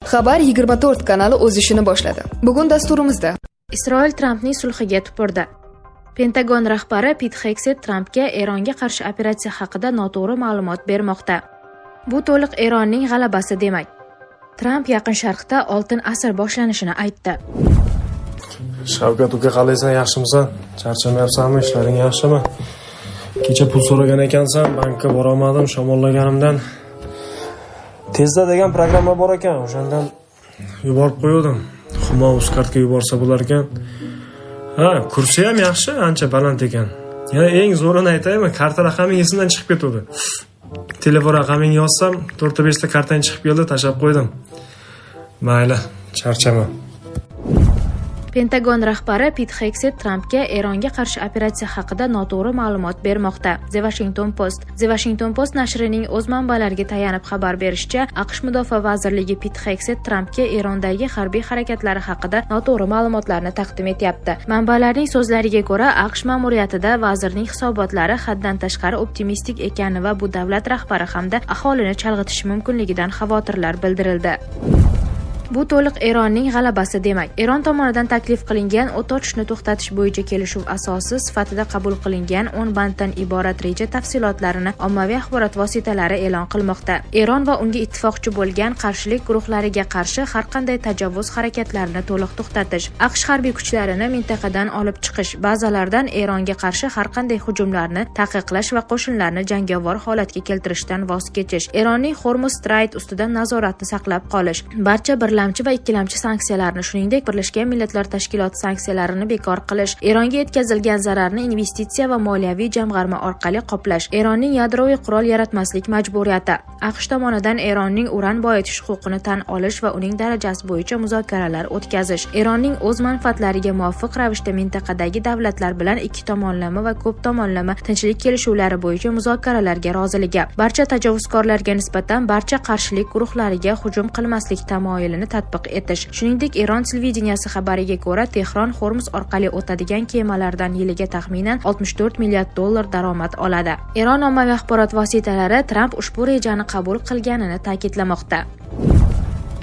Xabar 24 kanali o'z ishini boshladi. Bugun dasturimizda Isroil Trampning sulhiga tupurdi. Pentagon rahbari Pit Hegseth Trampga Eronga qarshi operatsiya haqida noto'g'ri ma'lumot bermoqda. Bu to'liq Eronning g'alabasi demak. Tramp Yaqin Sharqda oltin asr boshlanishini aytdi. Shavkat uka, qalaysan, yaxshimisan? Charchamayapsanmi? Ishlaring yaxshimi? Kecha pul so'ragan ekansan, bankka bora olmadim, shamollaganimdan. Tezda degan programma bor ekan, o'shandan yuborib qo'ydim. Humo Uzcardga yuborsa bo'lar ekan. Ha, kursi ham yaxshi, ancha baland ekan. Yana eng zo'rini aytaymi, karta raqaming esimdan chiqib ketdi. Telefon raqamingni yozsam, 4-5 ta kartang chiqib keldi, tashlab qo'ydim. Mayli, charchama. Pentagon rahbari Pit Hegseth Trampga Eronga qarshi operatsiya haqida noto'g'ri ma'lumot bermoqda. The Washington Post nashrining o'z manbalariga tayanib xabar berishicha, AQSh Mudofaa vazirligi Pit Hegseth Trampga Erondagi harbiy harakatlari haqida noto'g'ri ma'lumotlarni taqdim etyapti. Manbalarning so'zlariga ko'ra, AQSh ma'muriyatida vazirning hisobotlari haddan tashqari optimistik ekani va bu davlat rahbari hamda aholini chalg'itishi mumkinligidan xavotirlar bildirildi. Bu to'liq Eronning g'alabasi demak. Eron tomonidan taklif qilingan o't ochishni to'xtatish bo'yicha kelishuv asosi sifatida qabul qilingan 10 banddan iborat reja tafsilotlarini ommaviy axborot vositalari e'lon qilmoqda. Eron va unga ittifoqchi bo'lgan qarshilik guruhlariga qarshi har qanday tajovuz harakatlarini to'liq to'xtatish, AQSh harbiy kuchlarini mintaqadan olib chiqish, bazalardan Eronga qarshi har qanday hujumlarni taqiqlash va qo'shinlarni jangovar holatga keltirishdan voz kechish, Eronning Hormuz Strait ustidan nazoratni saqlab qolish, barcha birlamchi va ikkilamchi sanksiyalarni, shuningdek Birlashgan Millatlar Tashkiloti sanksiyalarini bekor qilish, Eronga yetkazilgan zararni investitsiya va moliyaviy jamg'arma orqali qoplash, Eronning yadroviy qurol yaratmaslik majburiyati, AQSh tomonidan Eronning uran boyitish huquqini tan olish va uning darajasi bo'yicha muzokaralar o'tkazish, Eronning o'z manfaatlariga muvofiq ravishda mintaqadagi davlatlar bilan ikki tomonlama va ko'p tomonlama tinchlik kelishuvlari bo'yicha muzokaralarga roziligi, barcha tajovuzkorlarga nisbatan barcha qarshilik guruhlariga hujum qilmaslik tamoyilini tatbiq etish. Shuningdek, Eron televideniyasi xabariga ko'ra, Tehron Hormuz orqali o'tadigan kemalardan yiliga taxminan $64 milliard daromad oladi. Eron ommaviy axborot vositalari Tramp ushbu rejani qabul qilganini ta'kidlamoqda.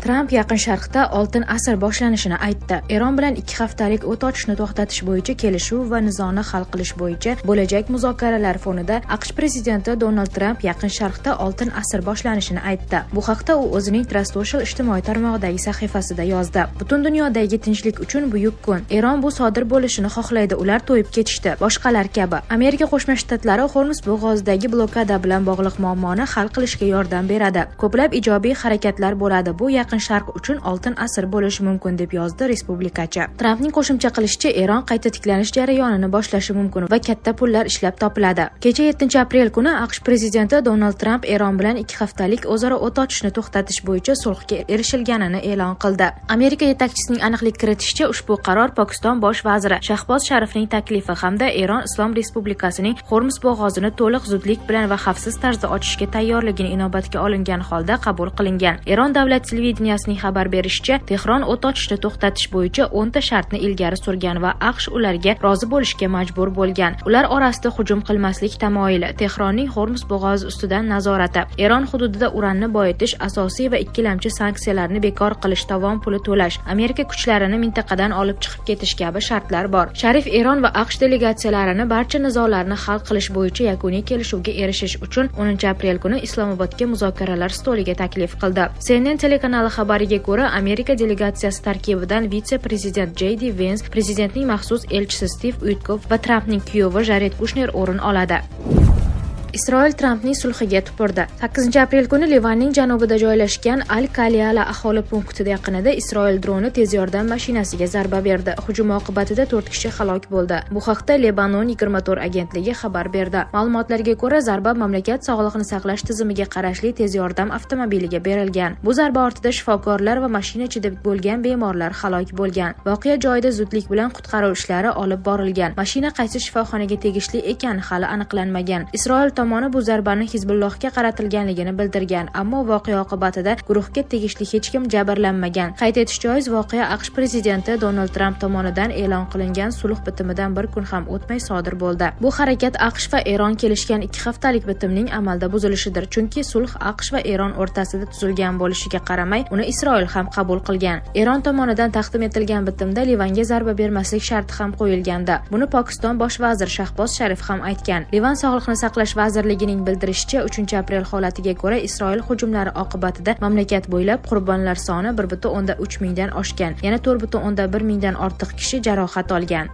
Tramp Yaqin Sharqda oltin asr boshlanishini aytdi. Eron bilan 2 haftalik o't ochishni to'xtatish bo'yicha kelishuv va nizoni hal qilish bo'yicha bo'lajak muzokaralar fonida AQSh prezidenti Donald Tramp Yaqin Sharqda oltin asr boshlanishini aytdi. Bu haqda u o'zining Truth Social ijtimoiy tarmog'idagi sahifasida yozdi. Butun dunyodagi tinchlik uchun buyuk kun. Eron bu sodir bo'lishini xohlaydi. Ular to'yib ketishdi. Boshqalar kabi. Amerika Qo'shma Shtatlari Hormuz bo'g'ozidagi blokada bilan bog'liq muammoni hal qilishga yordam beradi. Ko'plab ijobiy harakatlar bo'ladi. Bu Yaqin Sharq uchun oltin asr bo'lishi mumkin deb yozdi respublikachi. Trampning qo'shimcha qilishicha, Eron qayta tiklanish jarayonini boshlashi mumkin va katta pullar ishlab topiladi. Kecha 7-aprel kuni AQSh prezidenti Donald Tramp Eron bilan 2 haftalik o'zaro o't ochishni to'xtatish bo'yicha sulhga erishilganini e'lon qildi. Amerika yetakchisining aniqlik kiritishicha, ushbu qaror Pokiston bosh vaziri Shahboz Sharifning taklifi hamda Eron Islom Respublikasining Hormuz bo'g'ozini to'liq zudlik bilan va xavfsiz tarzda ochishga tayyorligini inobatga olingan holda qabul qilingan. Eron davlat televideniyasining xabar berishicha, Tehron o't ochishni to'xtatish bo'yicha 10 ta shartni ilgari surgan va AQSh ularga rozi bo'lishga majbur bo'lgan. Ular orasida hujum qilmaslik tamoyili, Tehronning Hormuz bo'g'ozi ustidan nazorati, Eron hududida uranni boyitish, asosiy va ikkilamchi sanksiyalarni bekor qilish, tovon puli to'lash, Amerika kuchlarini mintaqadan olib chiqib ketish kabi shartlar bor. Sharif Eron va AQSh delegatsiyalarini barcha nizolarni hal qilish bo'yicha yakuniy kelishuvga erishish uchun 10-aprel kuni Islomobodga muzokaralar stoliga taklif qildi. CNN telekanali xabariga ko'ra, Amerika delegatsiyasi tarkibidan vitse-prezident J.D. Vance, prezidentning maxsus elchisi Steve Witkoff va Trampning kuyovi Jared Kushner o'rin oladi. Isroil Trampning sulhiga tupurdi. 8-aprel kuni Livanning janubida joylashgan Al-Kalyala aholi punktida yaqinida Isroil droni tez yordam mashinasiga zarba berdi. Hujum oqibatida 4 kishi halok bo'ldi. Bu haqda Lebanon 24 agentligi xabar berdi. Ma'lumotlarga ko'ra, zarba mamlakat sog'liqni saqlash tizimiga qarashli tez yordam avtomobiliga berilgan. Bu zarba ortida shifokorlar va mashina ichida bo'lgan bemorlar halok bo'lgan. Voqea joyida zudlik bilan qutqaruv ishlari olib borilgan. Mashina qaysi shifoxonaga tegishli ekani hali aniqlanmagan. Isroil tomoni bu zarbani Hizbullohga qaratilganligini bildirgan, ammo voqea oqibatida guruhga tegishli hech kim jabrlanmagan. Qayd etish joiz, voqea AQSh prezidenti Donald Tramp tomonidan e'lon qilingan sulh bitimidan bir kun ham o'tmay sodir bo'ldi. Bu harakat AQSh va Eron kelishgan 2 haftalik bitimning amalda buzilishidir, chunki sulh AQSh va Eron o'rtasida tuzilgan bo'lishiga qaramay, uni Isroil ham qabul qilgan. Eron tomonidan taqdim etilgan bitimda Livanga zarba bermaslik sharti ham qo'yilgandi. Buni Pokiston bosh vaziri Shahboz Sharif ham aytgan. Livan Sog'liqni saqlash vazirligining bildirishicha, 3-aprel holatiga ko'ra Isroil hujumlari oqibatida mamlakat bo'ylab qurbonlar soni 1.3 mingdan oshgan, yana 4.1 mingdan ortiq kishi jarohat olgan.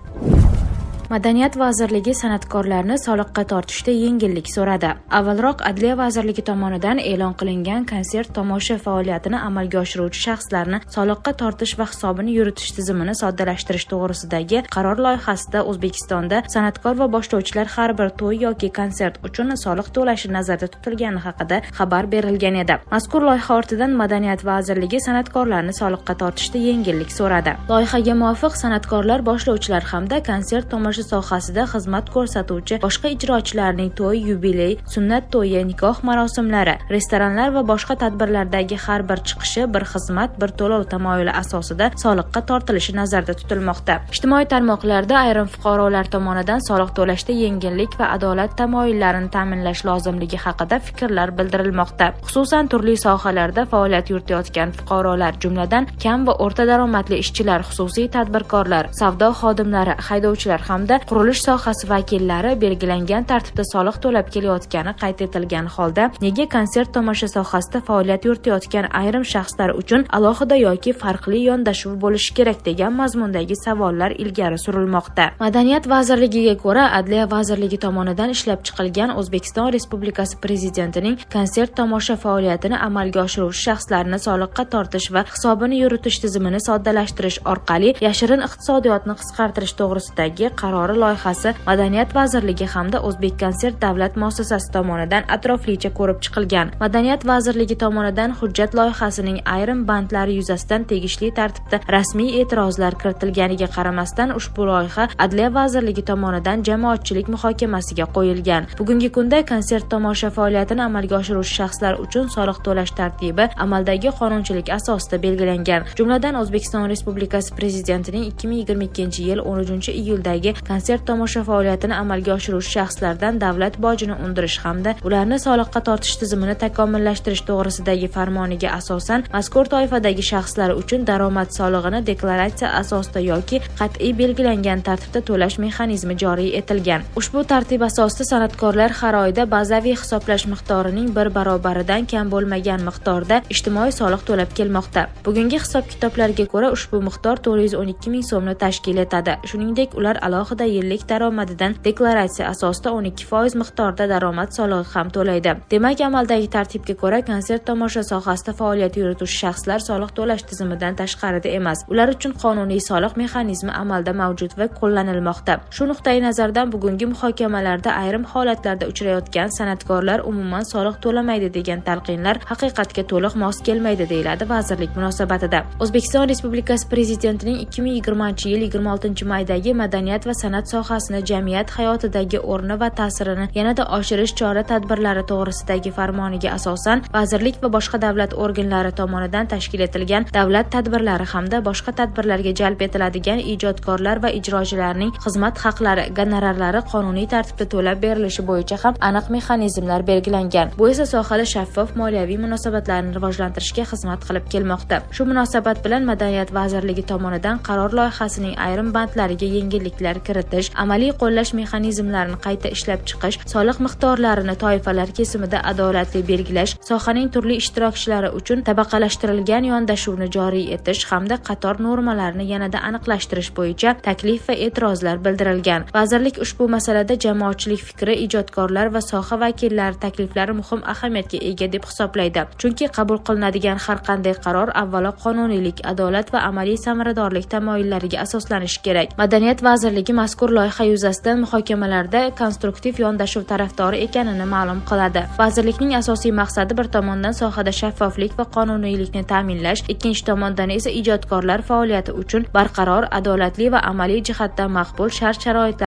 Madaniyat vazirligi san'atkorlarni soliqqa tortishda yengillik so'radi. Avvalroq Adliya vazirligi tomonidan e'lon qilingan konsert tomosha faoliyatini amalga oshiruvchi shaxslarni soliqqa tortish va hisobini yuritish tizimini soddalashtirish to'g'risidagi qaror loyihasida O'zbekistonda san'atkor va boshlovchilar har bir to'y yoki konsert uchun soliq to'lashi nazarda tutilgani haqida xabar berilgan edi. Mazkur loyiha ortidan Madaniyat vazirligi san'atkorlarni soliqqa tortishda yengillik so'radi. Loyihaga muvofiq san'atkorlar, boshlovchilar hamda konsert tomosha sohasida xizmat ko'rsatuvchi boshqa ijrochilarning to'y, yubiley, sunnat to'yi, nikoh marosimlari, restoranlar va boshqa tadbirlardagi har bir chiqishi bir xizmat, bir to'lov tamoyili asosida soliqqa tortilishi nazarda tutilmoqda. Ijtimoiy tarmoqlarda ayrim fuqarolar tomonidan soliq to'lashda yengillik va adolat tamoyillarini ta'minlash lozimligi haqida fikrlar bildirilmoqda. Xususan turli sohalarda faoliyat yuritayotgan fuqarolar, jumladan kam va o'rta daromadli ishchilar, xususiy tadbirkorlar, savdo xodimlari, haydovchilar hamda qurilish sohasi vakillari belgilangan tartibda soliq to'lab kelayotgani qayd etilgan holda, nega konsert tomosha sohasida faoliyat yuritayotgan ayrim shaxslar uchun alohida yoki farqli yondashuv bo'lishi kerak degan mazmundagi savollar ilgari surilmoqda. Madaniyat vazirligiga ko'ra, Adliya vazirligi tomonidan ishlab chiqilgan O'zbekiston Respublikasi Prezidentining konsert tomosha faoliyatini amalga oshiruvchi shaxslarni soliqqa tortish va hisobini yuritish tizimini soddalashtirish orqali yashirin iqtisodiyotni qisqartirish to'g'risidagi qarori loyihasi Madaniyat vazirligi hamda O'zbekkonsert davlat muassasasi tomonidan atroflicha ko'rib chiqilgan. Madaniyat vazirligi tomonidan hujjat loyihasining ayrim bandlari yuzasidan tegishli tartibda rasmiy e'tirozlar kiritilganiga qaramasdan ushbu loyiha Adliya vazirligi tomonidan jamoatchilik muhokamasiga qo'yilgan. Bugungi kunda konsert tomosha faoliyatini amalga oshiruvchi shaxslar uchun soliq to'lash tartibi amaldagi qonunchilik asosida belgilangan. Jumladan O'zbekiston Respublikasi Prezidentining 2022-yil 13-iyuldagi konsert tomosha faoliyatini amalga oshiruvchi shaxslardan davlat bojini undirish hamda ularni soliqqa tortish tizimini takomillashtirish to'g'risidagi farmoniga asosan mazkur toifadagi shaxslar uchun daromad solig'ini deklaratsiya asosida yoki qat'iy belgilangan tartibda to'lash mexanizmi joriy etilgan. Ushbu tartib asosida san'atkorlar har oyda bazaviy hisoblash miqdorining 1 barobaridan kam bo'lmagan miqdorda ijtimoiy soliq to'lab kelmoqda. Bugungi hisob-kitoblarga ko'ra ushbu miqdor 412 ming so'mni tashkil etadi. Shuningdek, ular alohida yillik daromadidan deklaratsiya asosida 12% miqdorda daromad solig'i ham to'laydi. Demak, amaldagi tartibga ko'ra konsert tomosha sohasida faoliyat yurituvchi shaxslar soliq to'lash tizimidan tashqarida emas. Ular uchun qonuniy soliq mexanizmi amalda mavjud va qo'llanilmoqda. Shu nuqtai nazardan bugungi muhokamalarda ayrim holatlarda uchrayotgan san'atkorlar umuman soliq to'lamaydi degan talqinlar haqiqatga to'liq mos kelmaydi, deyiladi vazirlik munosabatida. O'zbekiston Respublikasi Prezidentining 2020-yil 26-maydagi madaniyat va san'at sohasini jamiyat hayotidagi o'rni va ta'sirini yanada oshirish chora-tadbirlari to'g'risidagi farmoniga asosan vazirlik va boshqa davlat organlari tomonidan tashkil etilgan davlat tadbirlari hamda boshqa tadbirlarga jalb etiladigan ijodkorlar va ijrochilarning xizmat haqlari, gonorarlari qonuniy tartibda to'lab berilishi bo'yicha ham aniq mexanizmlar belgilangan. Bu esa sohada shaffof moliyaviy munosabatlarni rivojlantirishga xizmat qilib kelmoqda. Shu munosabat bilan Madaniyat vazirligi tomonidan qaror loyihasining ayrim bandlariga yengilliklar kiritish, amaliy qo'llash mexanizmlarini qayta ishlab chiqish, soliq miqdorlarini toifalar kesimida adolatli belgilash, sohaning turli ishtirokchilari uchun tabaqalashtirilgan yondashuvni joriy etish hamda qator normalarni yanada aniqlashtirish bo'yicha taklif va e'tirozlar bildirilgan. Vazirlik ushbu masalada jamoatchilik fikri, ijodkorlar va soha vakillari takliflari muhim ahamiyatga ega deb hisoblaydi. Chunki qabul qilinadigan har qanday qaror avvalo qonuniylik, adolat va amaliy samaradorlik tamoyillariga asoslanishi kerak. Madaniyat vazirligi mazkur loyiha yuzasidan muhokamalarda konstruktiv yondashuv tarafdori ekanini ma'lum qiladi. Vazirlikning asosiy maqsadi bir tomondan sohada shaffoflik va qonuniylikni ta'minlash, ikkinchi tomondan esa ijodkorlar faoliyati uchun barqaror, adolatli va amaliy jihatdan maqbul shart-sharoitlar